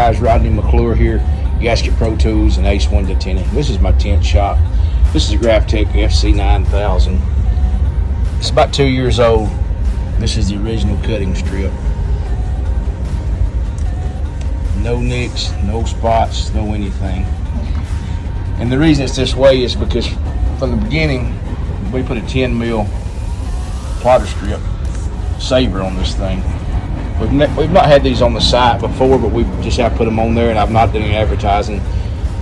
guys, Rodney McClure here, Gasket Pro Tools and Ace 1 to 10. This is my tent shop. This is a mGraphtec FC 9000. It's about 2 years old. This is the original cutting strip. No nicks, no spots, no anything. And the reason it's this way is because from the beginning, we put a 10 mil plotter strip saver on this thing. We've not had these on the site before, but we just have put them on there, and I've not done any advertising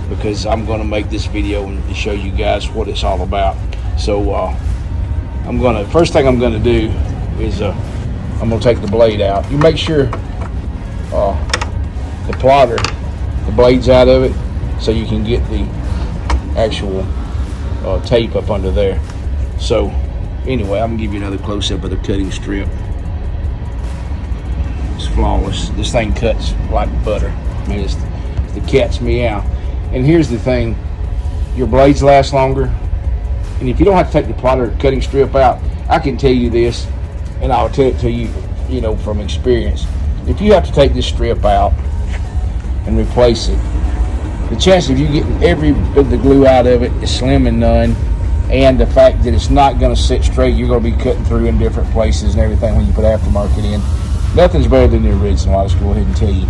because I'm going to make this video and show you guys what it's all about. So first thing I'm going to do is I'm going to take the blade out. You make sure the plotter, the blade's out of it, so you can get the actual tape up under there. So anyway, I'm going to give you another close-up of the cutting strip. It's flawless. This thing cuts like butter. I mean, it's the cat's meow. And here's the thing, your blades last longer, and if you don't have to take the plotter cutting strip out, I can tell you this, and I'll tell it to you, you know, from experience. If you have to take this strip out and replace it, the chance of you getting every bit of the glue out of it is slim and none. And the fact that it's not going to sit straight, you're going to be cutting through in different places and everything when you put aftermarket in. Nothing's better than the original, I'll just go ahead and tell you.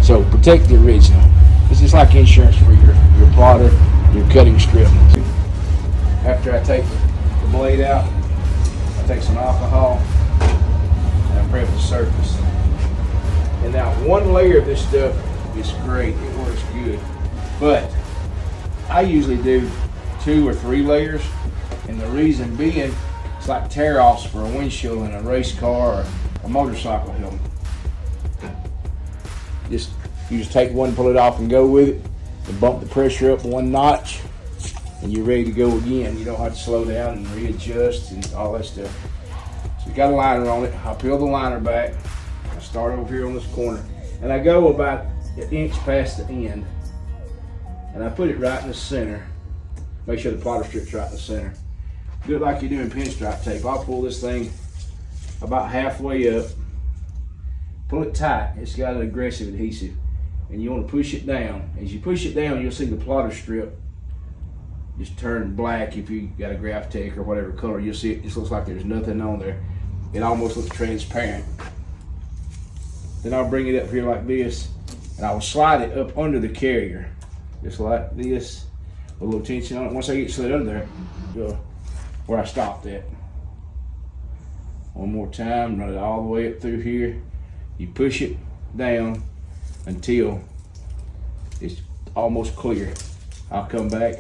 So protect the original. This is like insurance for your plotter, your cutting strip. After I take the blade out, I take some alcohol and I prep the surface. And now one layer of this stuff is great, it works good. But I usually do 2 or 3 layers, and the reason being, it's like tear-offs for a windshield in a race car or a motorcycle helmet. You just take one, pull it off, and go with it, and bump the pressure up 1 notch, and you're ready to go again. You don't have to slow down and readjust and all that stuff. So you got a liner on it. I peel the liner back. I start over here on this corner, and I go about 1 inch past the end, and I put it right in the center. Make sure the plotter strip's right in the center. Do it like you do in pinstripe tape. I'll pull this thing about halfway up. Pull it tight. It's got an aggressive adhesive. And you want to push it down. As you push it down, you'll see the plotter strip just turn black. If you got a mGraphtec or whatever color, you'll see it just looks like there's nothing on there. It almost looks transparent. Then I'll bring it up here like this, and I will slide it up under the carrier. Just like this. A little tension on it. Once I get slid under there, where I stopped at. One more time, run it all the way up through here. You push it down until it's almost clear. I'll come back.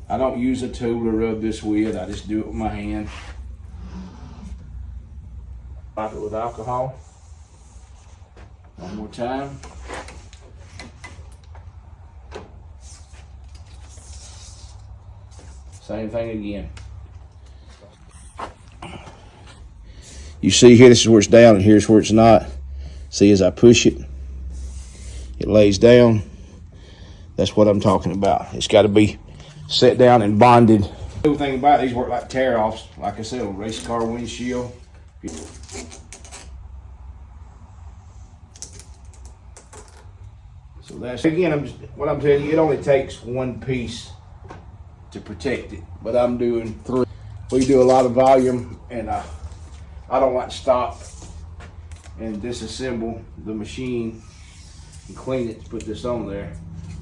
I don't use a tool to rub this with. I just do it with my hand. Wipe it with alcohol. One more time. Same thing again. You see here, this is where it's down and here's where it's not. See, as I push it, it lays down. That's what I'm talking about. It's got to be set down and bonded. The cool thing about these work like tear-offs, like I said, on race car windshield. So that's, again, what I'm telling you, it only takes 1 piece to protect it, but I'm doing 3. We do a lot of volume, and I don't like to stop and disassemble the machine and clean it to put this on there,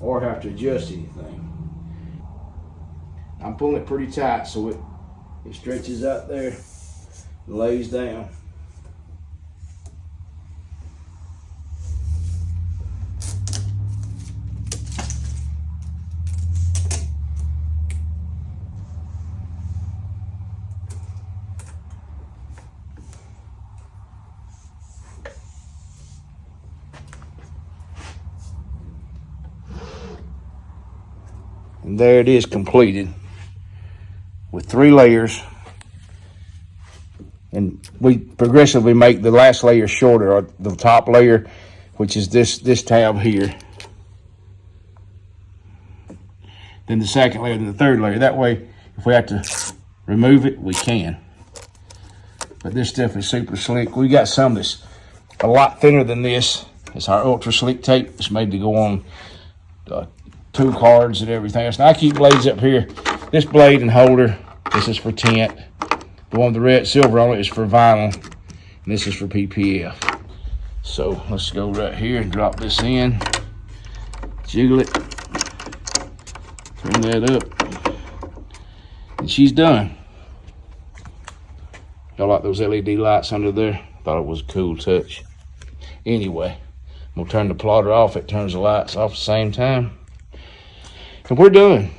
or have to adjust anything. I'm pulling it pretty tight so it stretches out there and lays down. And there it is, completed with 3 layers. And we progressively make the last layer shorter, or the top layer, which is this tab here. Then the second layer, then the third layer. That way, if we have to remove it, we can. But this stuff is super slick. We got some that's a lot thinner than this, It's our ultra sleek tape. It's made to go on tool cards and everything else. Now I keep blades up here. This blade and holder, this is for tint. The one with the red silver on it is for vinyl, and this is for PPF. So let's go right here and drop this in, jiggle it, turn that up, and she's done. Y'all like those LED lights under there? Thought it was a cool touch. Anyway, I'm gonna turn the plotter off. It turns the lights off at the same time. And we're done.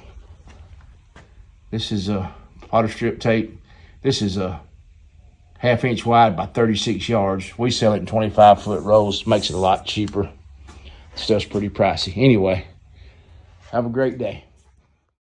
This is a plotter strip tape. This is a 1/2 inch wide by 36 yards. We sell it in 25-foot rolls. Makes it a lot cheaper. Stuff's pretty pricey. Anyway, have a great day.